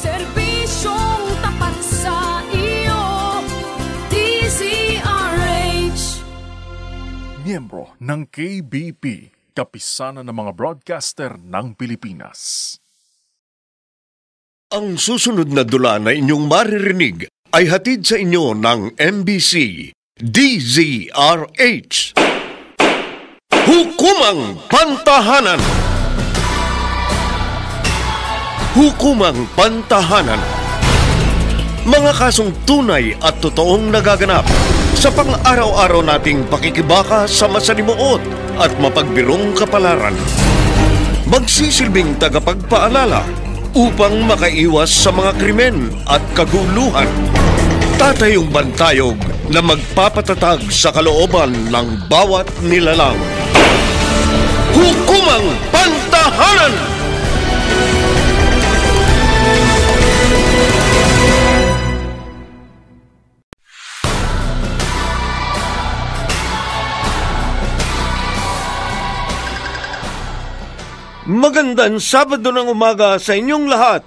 Serbisyong tapat sa iyo, DZRH. Miyembro ng KBP, kapisanan ng mga broadcaster ng Pilipinas. Ang susunod na dula na inyong maririnig ay hatid sa inyo ng MBC DZRH. Hukumang Pantahanan. Hukumang Pantahanan. Mga kasong tunay at totoong nagaganap sa pang-araw-araw nating pakikibaka sa masalimuot at mapagbirong kapalaran. Magsisilbing tagapagpaalala upang makaiwas sa mga krimen at kaguluhan. Tatayong bantayog na magpapatatag sa kalooban ng bawat nilalang. Hukumang Pantahanan! Magandang Sabado ng umaga sa inyong lahat.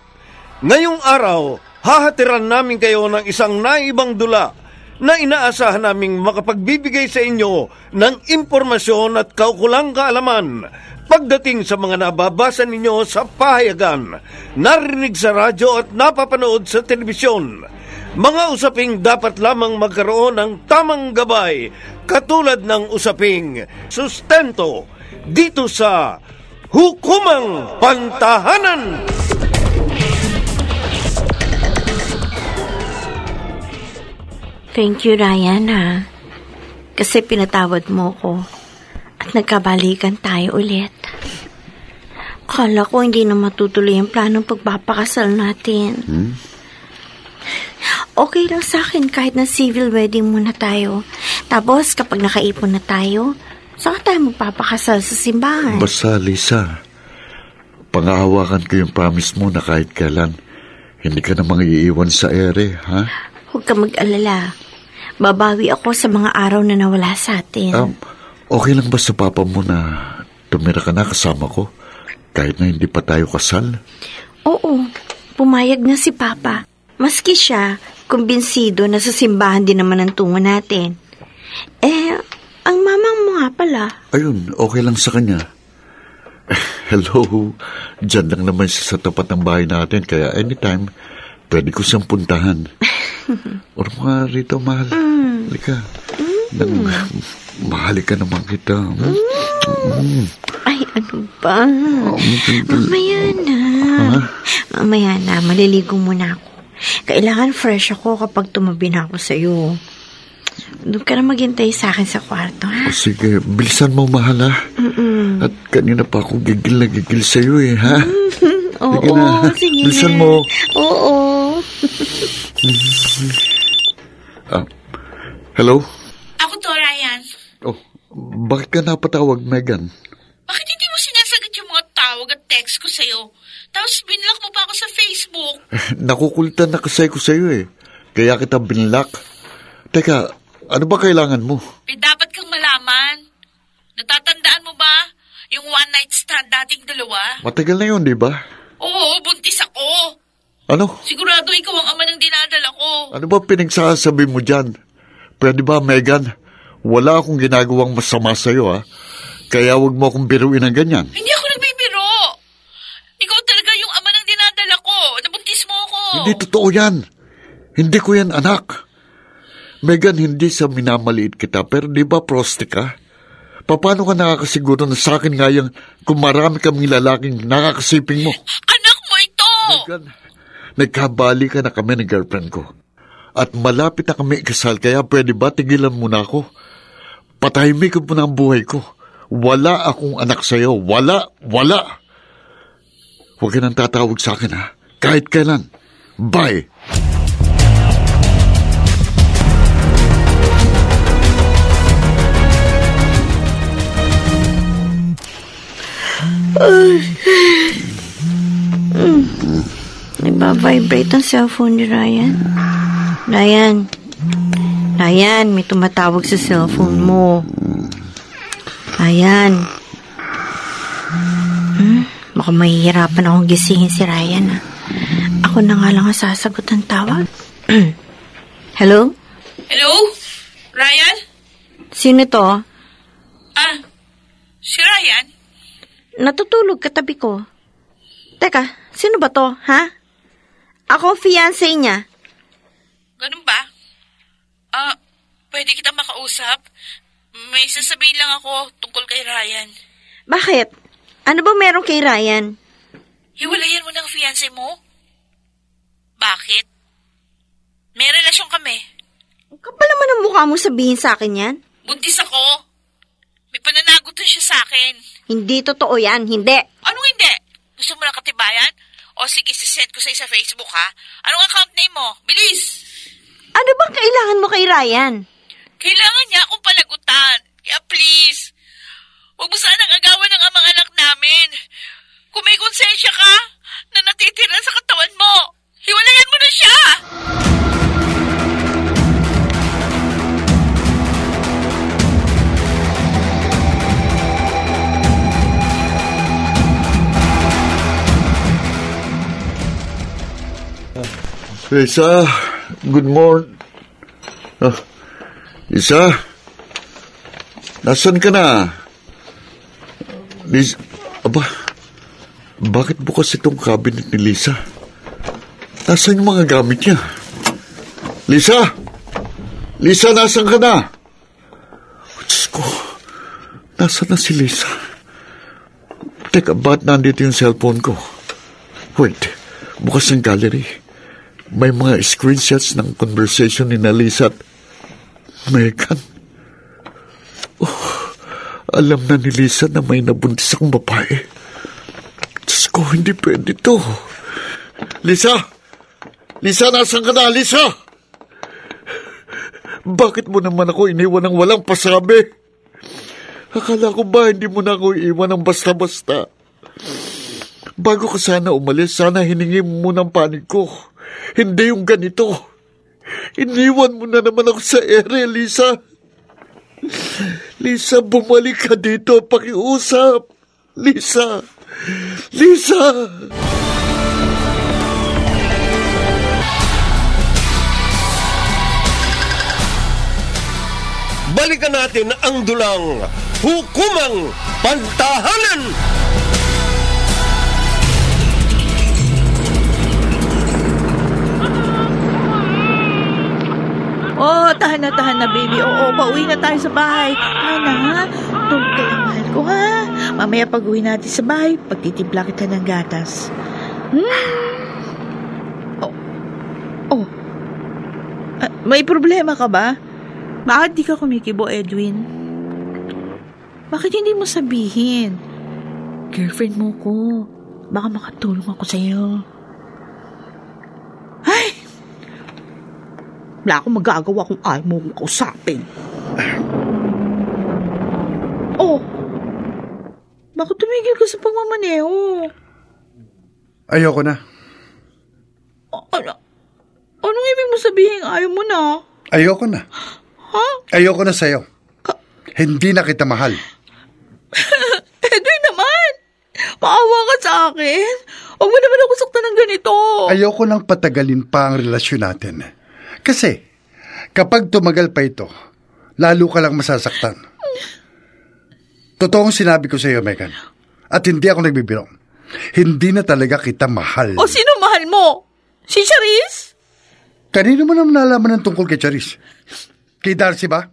Ngayong araw, hahatiran namin kayo ng isang naibang dula na inaasahan naming makapagbibigay sa inyo ng impormasyon at kaukulang kaalaman pagdating sa mga nababasa ninyo sa pahayagan, narinig sa radyo at napapanood sa telebisyon. Mga usaping dapat lamang magkaroon ng tamang gabay, katulad ng usaping sustento dito sa Hukumang Pantahanan! Thank you, Ryan, ha? Kasi pinatawad mo ko at nagkabalikan tayo ulit. Kala ko hindi na matutuloy ang planong pagpapakasal natin. Okay lang sa akin kahit na civil wedding muna tayo. Tapos kapag nakaipon na tayo, saka tayo magpapakasal sa simbahan. Basta, Lisa, pang-aawakan ko yung promise mo na kahit kailan hindi ka namang iiwan sa ere, ha? Huwag ka mag-alala. Babawi ako sa mga araw na nawala sa atin. Okay lang ba sa papa mo na tumira ka na kasama ko kahit na hindi pa tayo kasal? Oo, pumayag na si Papa. Maski siya, kumbinsido na sa simbahan din naman ang tungo natin. Ang mamang mo nga pala. Ayun, okay lang sa kanya. Hello, dyan lang naman siya sa tapat ng bahay natin, kaya anytime, pwede ko siyang puntahan. O mga rito, mahal. Halika. Mahali ka naman kita. Ay, ano ba? Mamaya na. Mamaya na, maliligo muna ako. Kailangan fresh ako kapag tumabi na ako sa'yo. Doon ka na maghintay sa akin sa kwarto, ha? Sige, bilisan mo, mahal, ha? At kanina pa ako gigil na gigil sa'yo, ha? Oo, sige. Bilisan mo. Oo. Hello? Ako to, Ryan. Oh, bakit ka napatawag, Megan? Bakit hindi mo sinasagot yung mga tawag at text ko sa'yo? Tapos binlock mo pa ako sa Facebook. Nakukulitan na kasi ko sa'yo, Kaya kita binlock. Teka, ano ba kailangan mo? Dapat kang malaman. Natatandaan mo ba yung one night stand dating dalawa? Matagal na yun, di ba? Oo, buntis ako. Ano? Sigurado ikaw ang ama ng dinadala ko. Ano ba pinagsasabi mo dyan? Pwede ba, Megan? Wala akong ginagawang masama sa'yo, ha? Kaya huwag mo akong biruin ng ganyan. Hindi ako nagbibiro. Ikaw talaga yung ama ng dinadala ko. Nabuntis mo ako. Hindi totoo yan. Hindi ko yan, anak. Megan, hindi sa minamaliit kita, pero di ba proste ka? Paano ka nakakasiguro na sa akin ngayon kung marami kaming lalaking nakakasiping mo? Anak mo ito! Megan, nagkabali ka na kami ng girlfriend ko. At malapit na kami ikasal, kaya pwede ba tigilan mo na ako? Patahimikin mo na ang buhay ko. Wala akong anak sa'yo. Wala. Huwag ka nang tatawag sa akin, ha? Kahit kailan. Bye! Nagba-vibrate ang cellphone ni Ryan. Ryan, may tumatawag sa cellphone mo. Ryan. Baka mahihirapan akong gisingin si Ryan, ha? Ako ako na nga lang ang sasagot ng tawag. Hello? Hello? Ryan? Sino to? Si Ryan? Natutulog katabi ko. Teka, sino ba to, ha? Ako ang fiancé niya. Ganun ba? Pwede kita makausap? May sasabihin lang ako tungkol kay Ryan. Bakit? Ano ba meron kay Ryan? Hiwalayan mo ng fiancé mo? Bakit? May relasyon kami. Kapal naman ang mukha mo sabihin sa akin yan. Buntis ako. May pananagutan siya sa akin. Hindi totoo yan, hindi. Anong hindi? Gusto mo ng katibayan? O sige, sisend ko sa Facebook ha. Anong account name mo? Bilis! Ano bang kailangan mo kay Ryan? Kailangan niya akong palagutan. Kaya please, huwag mo sanang agawan ng amang anak namin. Kung may konsensya ka na natitira sa katawan mo, hiwalayan mo na siya! Lisa, good morning. Lisa, nasan ka na? Lisa, bakit bukas itong cabinet ni Lisa? Nasaan yung mga gamit niya? Lisa! Lisa, nasan ka na? Diyos ko, nasan na si Lisa? Teka, ba't nandito yung cellphone ko? Wait, bukas ng gallery. May mga screenshots ng conversation ni Lisa at Megan. Alam na ni Lisa na may nabuntis akong babae. Diyos ko, hindi pwede to. Lisa! Lisa, nasan ka na? Lisa! Bakit mo naman ako iniwan ng walang pasabi? Akala ko ba hindi mo na ako iiwan ng basta-basta? Bago ka sana umalis, sana hiningi mo ng panig ko. Hindi yung ganito. Iniwan mo na naman ako sa ere, Lisa. Lisa, bumalik ka dito. Pakiusap. Lisa. Lisa. Balikan natin ang dulang Hukumang Pantahanan! Oh, tahan na, baby. Oo, pauwi na tayo sa bahay. Ana, tulog ka lang, mahal ko, ha? Mamaya pag-uwi natin sa bahay, pagtitimpla kita ng gatas. May problema ka ba? Bakit di ka kumikibo, Edwin? Bakit hindi mo sabihin? Girlfriend mo ko. Baka makatulong ako sa'yo. Ay! Wala akong magagawa kung ayaw mo kong kausapin. Oh! Bakit tumigil ka sa pagmamaneho? Ayoko na. Anong ibig mo sabihin ayaw mo na? Ayoko na. Ha? Ayoko na sa'yo. Hindi na kita mahal. Edwin naman! Maawa ka sa akin. Huwag mo naman ako saktan ng ganito. Ayoko nang patagalin pa ang relasyon natin. Kasi, kapag tumagal pa ito, lalo ka lang masasaktan. Totoong sinabi ko sa iyo, Megan. At hindi ako nagbibiro. Hindi na talaga kita mahal. O sino mahal mo? Si Charis? Kanino mo naman nalaman ng tungkol kay Charis? Kay Darcy ba?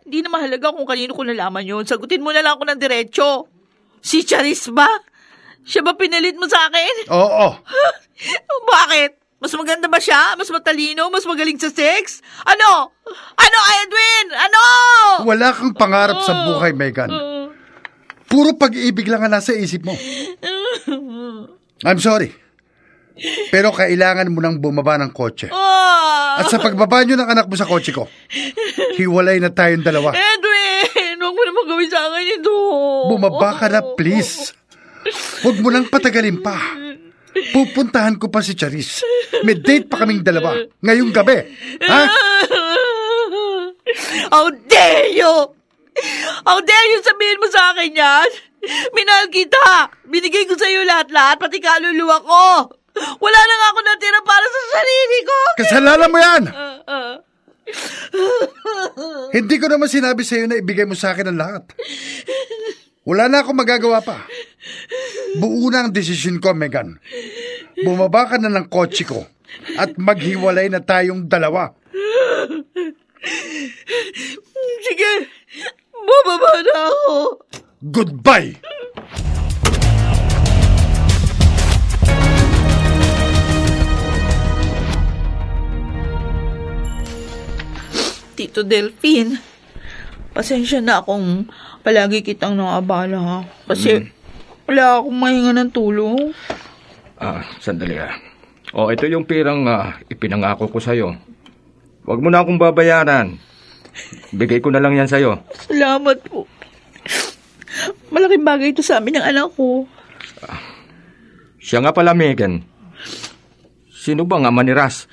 Hindi na mahalaga kung kanino ko nalaman yun. Sagutin mo na lang ako ng diretso. Si Charis ba? Siya ba pinalit mo sa akin? Oo. Bakit? Mas maganda ba siya? Mas matalino? Mas magaling sa sex? Ano? Ano, Edwin? Ano? Wala kang pangarap sa buhay, Megan. Puro pag-ibig lang ang nasa isip mo. I'm sorry. Pero kailangan mo nang bumaba ng kotse. At sa pagbaba nyo ng anak mo sa kotse ko, hiwalay na tayong dalawa. Edwin, huwag mo naman gawin sa akin ito. Bumaba ka na, please. Huwag mo lang patagalin pa. Pupuntahan ko pa si Charis. May date pa kaming dalawa ngayong gabi. Ha? How dare you? How dare you sabihin mo sa akin yan? Minahal kita. Binigay ko sa iyo lahat-lahat, pati kaluluwa ko. Wala na nga ako natira Kasalanan mo yan! Hindi ko naman sinabi sa'yo na ibigay mo sa akin ang lahat. Wala na akong magagawa pa. Buo na ang desisyon ko, Megan. Bumaba ka na ng kotse ko at maghiwalay na tayong dalawa. Sige, bababa na ako. Goodbye! Tito Delphine, pasensya na akong palagi kitang naabala, ha? Kasi wala akong mahinga ng tulong. Sandali ito yung pirang ipinangako ko sa'yo. Huwag mo na akong babayaran. Bigay ko na lang yan sa'yo. Salamat po. Malaking bagay ito sa amin ng anak ko. Siya nga pala, Megan. Sino ba ang ama ni Ras?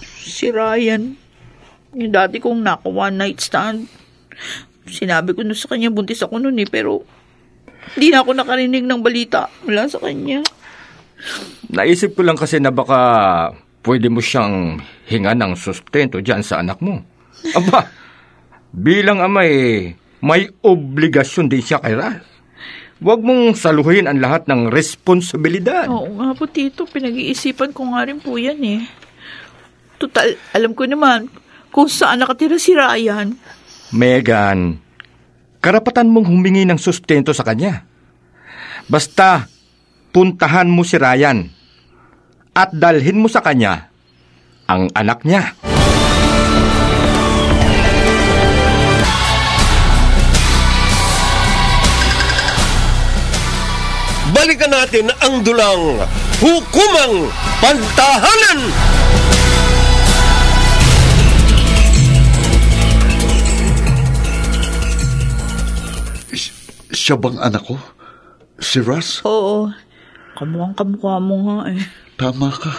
Si Ryan. Yung dati kong naka one night stand. Sinabi ko na sa kanya, buntis ako noon pero hindi na ako nakarinig ng balita mula sa kanya. Naisip ko lang kasi na baka pwede mo siyang hinga ng sustento dyan sa anak mo. Aba, bilang ama may obligasyon din siya kay Ras. Huwag mong saluhin ang lahat ng responsibilidad. Oo nga po, Tito. Pinag-iisipan ko nga rin po yan Total, alam ko naman kung saan nakatira si Ryan. Megan, karapatan mong humingi ng sustento sa kanya. Basta, puntahan mo si Ryan at dalhin mo sa kanya ang anak niya. Balikan natin ang dulang Hukumang Pantahanan! Siya bang anak ko? Si Ras? Oo. Kamukhang-kamukha mo nga Tama ka.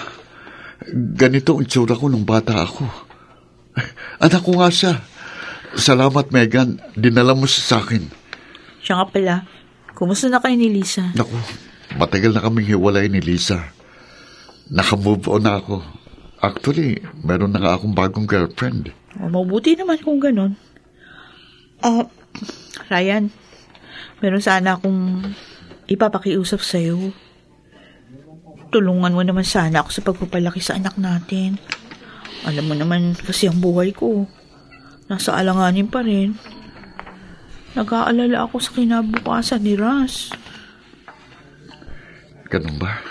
Ganito ang itsura ko nung bata ako. Anak ko nga siya. Salamat, Megan. Dinala mo siya sa akin. Siya nga pala. Kumusta na kayo ni Lisa? Naku, matagal na kaming hiwalay ni Lisa. Naka-move on na ako. Actually, meron na nga akong bagong girlfriend. Mabuti naman kung ganon. Ryan, meron sana akong ipapakiusap sa'yo. Tulungan mo naman sana ako sa pagpapalaki sa anak natin. Alam mo naman kasi ang buhay ko. Nasa alanganin pa rin. Nag-aalala ako sa kinabukasan ni Ras. Ganun ba?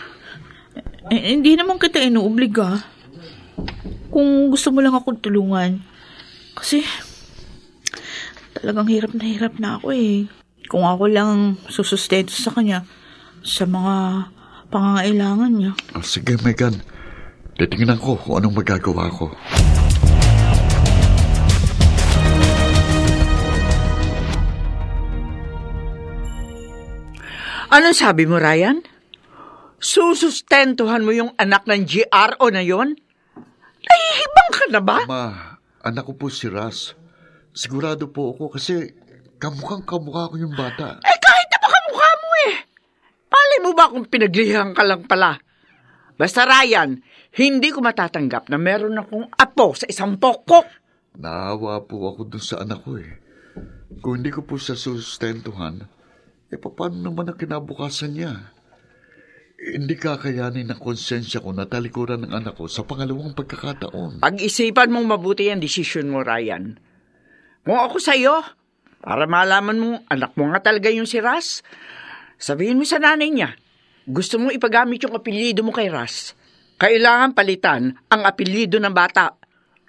Hindi naman kita inuobliga. Kung gusto mo lang akong tulungan. Kasi talagang hirap na ako Kung ako lang susustento sa kanya sa mga pangangailangan niya. Sige, Megan. Titingnan ko kung anong magagawa ko. Anong sabi mo, Ryan? Susustentuhan mo yung anak ng GRO na yon? Nahihibang ka na ba? Ma, anak ko po si Ras. Sigurado po ako kasi kamukhang-kamukha ko yung bata. Kahit na baka mukha mo Palay mo ba kung pinaglihan ka lang pala? Basta Ryan, hindi ko matatanggap na meron akong apo sa isang pokpok. Naawa po ako dun sa anak ko Kung hindi ko po siya sustentuhan, paano naman ang kinabukasan niya? Hindi kakayanin ng konsensya ko na talikuran ng anak ko sa pangalawang pagkakataon. Pag-isipan mong mabuti ang desisyon mo, Ryan. Kung ako sa'yo, para malaman mo, anak mo nga talaga yung si Ras, sabihin mo sa nanay niya, gusto mong ipagamit yung apelyido mo kay Ras. Kailangan palitan ang apelyido ng bata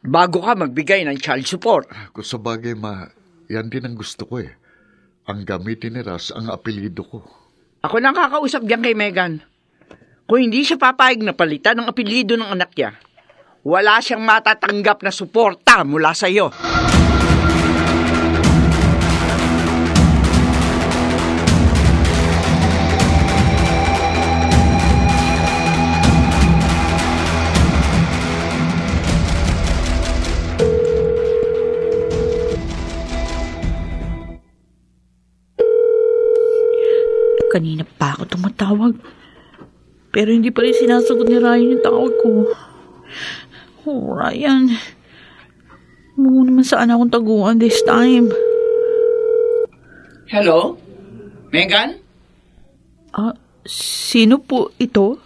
bago ka magbigay ng child support. Kung sa bagay, ma, yan din ang gusto ko Ang gamitin ni Ras ang apelyido ko. Ako nang kakausap diyan kay Megan. Kung hindi siya papayag na palitan ang apelyido ng anak niya, wala siyang matatanggap na suporta mula sa iyo. Kanina pa ako tumatawag. Pero hindi pa rin sinasagot ni Ryan yung tawag ko. Oh, Ryan. Mo naman saan akong taguan this time. Hello? Megan? Sino po ito?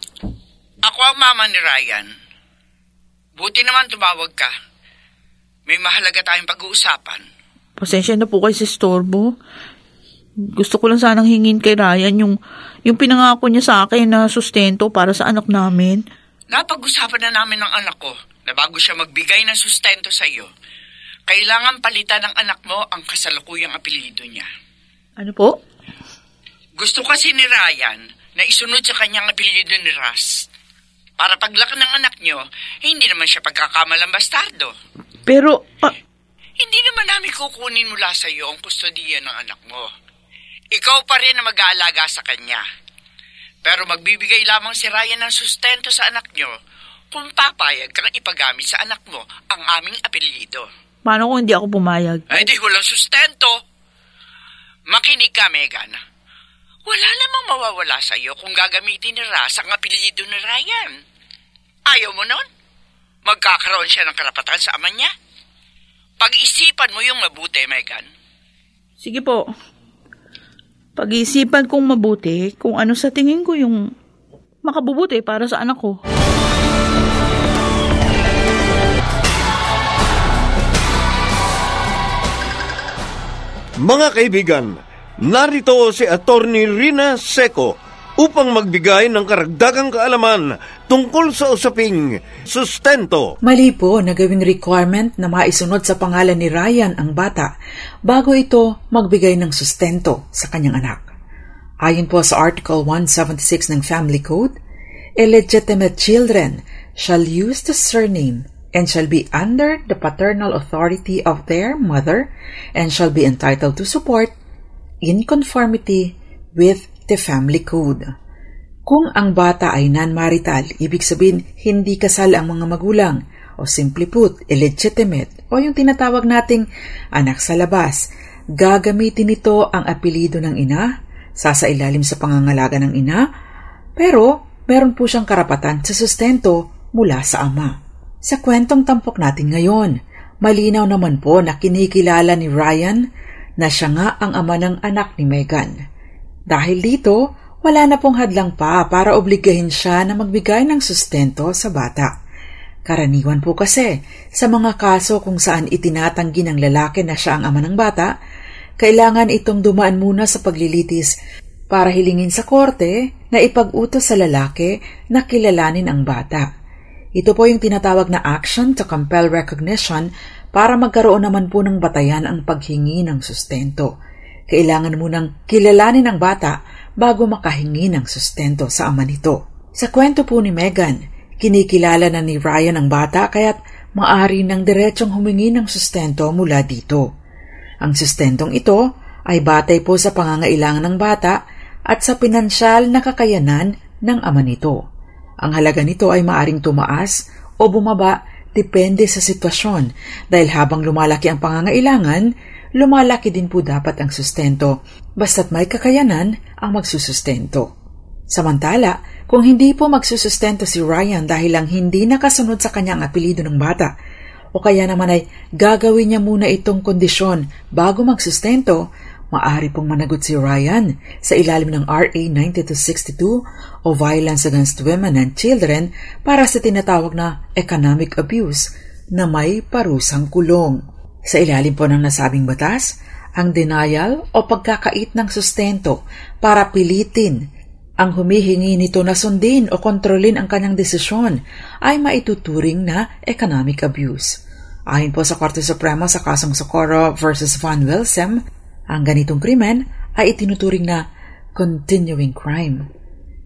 Ako ang mama ni Ryan. Buti naman tumawag ka. May mahalaga tayong pag-uusapan. Pasensya na po kayo sa istorbo. Gusto ko lang sanang hingin kay Ryan yung pinangako niya sa akin na sustento para sa anak namin. Napag-usapan na namin ng anak ko na bago siya magbigay ng sustento sa iyo, kailangan palitan ng anak mo ang kasalukuyang apelyido niya. Ano po? Gusto kasi ni Ryan na isunod sa kanyang apelyido ni Ras. Para paglaki ng anak niyo, hindi naman siya pagkakamalang bastardo. Pero, hindi naman namin kukunin mula sa iyo ang kustodiya ng anak mo. Ikaw pa rin ang mag-aalaga sa kanya. Pero magbibigay lamang si Ryan ng sustento sa anak niyo kung papayag kang ipagamit sa anak mo ang aming apelyido. Paano kung hindi ako pumayag? Ay, di walang sustento. Makinig ka, Megan. Wala namang mawawala sa iyo kung gagamitin ni Ras ang apelyido ni Ryan. Ayaw mo nun? Magkakaroon siya ng karapatan sa ama niya. Pag-isipan mo yung mabuti, Megan. Sige po. Pag-iisipan kong mabuti kung ano sa tingin ko yung makabubuti para sa anak ko. Mga kaibigan, narito si Attorney Rina Seco upang magbigay ng karagdagang kaalaman tungkol sa usaping sustento. Mali po na gawing requirement na maisunod sa pangalan ni Ryan ang bata bago ito magbigay ng sustento sa kanyang anak. Ayon po sa Article 176 ng Family Code, illegitimate children shall use the surname and shall be under the paternal authority of their mother and shall be entitled to support in conformity with the Family Code. Kung ang bata ay non-marital, ibig sabihin hindi kasal ang mga magulang o simply put, illegitimate o yung tinatawag nating anak sa labas, gagamitin nito ang apelyido ng ina, sasailalim sa pangangalaga ng ina, pero meron po siyang karapatan sa sustento mula sa ama. Sa kwentong tampok natin ngayon, malinaw naman po na kinikilala ni Ryan na siya nga ang ama ng anak ni Megan. Dahil dito, wala na pong hadlang pa para obligahin siya na magbigay ng sustento sa bata. Karaniwan po kasi, sa mga kaso kung saan itinatanggi ng lalaki na siya ang ama ng bata, kailangan itong dumaan muna sa paglilitis para hilingin sa korte na ipag-utos sa lalaki na kilalanin ang bata. Ito po yung tinatawag na action to compel recognition para magkaroon naman po ng batayan ang paghingi ng sustento. Kailangan munang kilalanin ang bata bago makahingi ng sustento sa ama nito. Sa kwento po ni Megan, kinikilala na ni Ryan ang bata kaya't maaari ng diretsong humingi ng sustento mula dito. Ang sustentong ito ay batay po sa pangangailangan ng bata at sa pinansyal na kakayanan ng ama nito. Ang halaga nito ay maaring tumaas o bumaba depende sa sitwasyon dahil habang lumalaki ang pangangailangan, lumalaki din po dapat ang sustento basta't may kakayanan ang magsusustento. Samantala, kung hindi po magsusustento si Ryan dahil lang hindi nakasunod sa kanyang apelyido ng bata o kaya naman ay gagawin niya muna itong kondisyon bago magsustento, maaari pong managot si Ryan sa ilalim ng RA 9262 o Violence Against Women and Children para sa tinatawag na economic abuse na may parusang kulong. Sa ilalim po ng nasabing batas, ang denial o pagkakait ng sustento para pilitin ang humihingi nito na sundin o kontrolin ang kanyang desisyon ay maituturing na economic abuse. Ayon po sa Korte Suprema sa kasong Socorro versus Van Welsem, ang ganitong krimen ay itinuturing na continuing crime.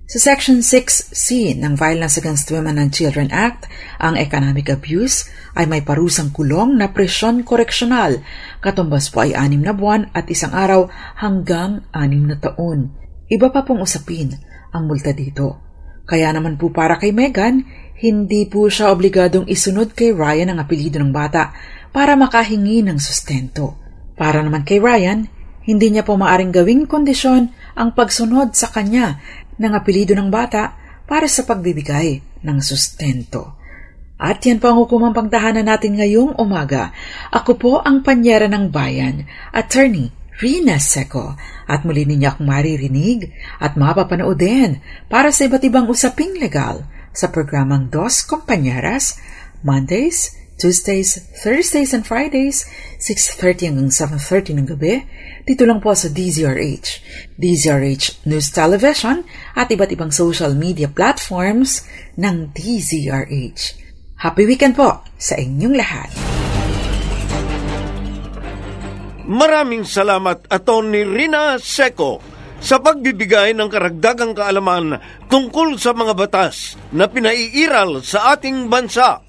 Sa Section 6C ng Violence Against Women and Children Act, ang economic abuse ay may parusang kulong na presyon koreksyonal, katumbas po ay 6 na buwan at 1 araw hanggang 6 na taon. Iba pa pong usapin ang multa dito. Kaya naman po para kay Megan, hindi po siya obligadong isunod kay Ryan ang apelyido ng bata para makahingi ng sustento. Para naman kay Ryan, hindi niya po maaring gawing kondisyon ang pagsunod sa kanya ng apelyido ng bata para sa pagbibigay ng sustento. At yan po ang hukumang pangtahanan natin ngayong umaga. Ako po ang panyera ng bayan, Attorney Rina Seco. At muli ninyo akong maririnig at mapapanood din para sa iba't ibang usaping legal sa programang Dos Compañeras, Mondays, Tuesdays, Thursdays, and Fridays, 6:30 hanggang 7:30 ng gabi, dito lang po sa DZRH, DZRH News Television, at iba't ibang social media platforms ng DZRH. Happy weekend po sa inyong lahat. Maraming salamat, Atty. Rina Seco, sa pagbibigay ng karagdagang kaalaman tungkol sa mga batas na pinaiiral sa ating bansa.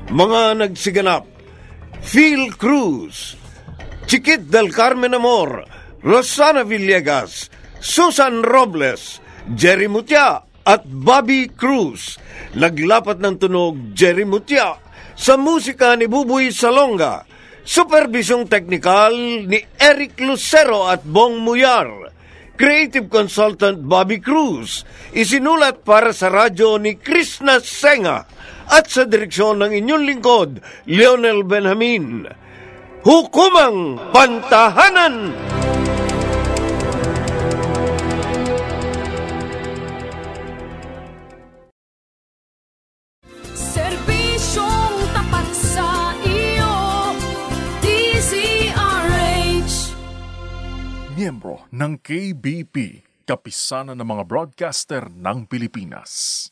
Mga nagsiganap: Phil Cruz, Chiquit del Carmen Amor, Rosana Villegas, Susan Robles, Jerry Mutia at Bobby Cruz. Naglapat ng tunog Jerry Mutia, sa musika ni Buboy Salonga, supervisyong teknikal ni Eric Lucero at Bong Muyar, creative consultant Bobby Cruz, isinulat para sa radyo ni Krishna Senga, at sa direksyon ng inyong lingkod, Leonel Benjamin. Hukumang Pantahanan! Serbisyong tapat sa iyo, DZRH. Miyembro ng KBP, kapisanan ng mga broadcaster ng Pilipinas.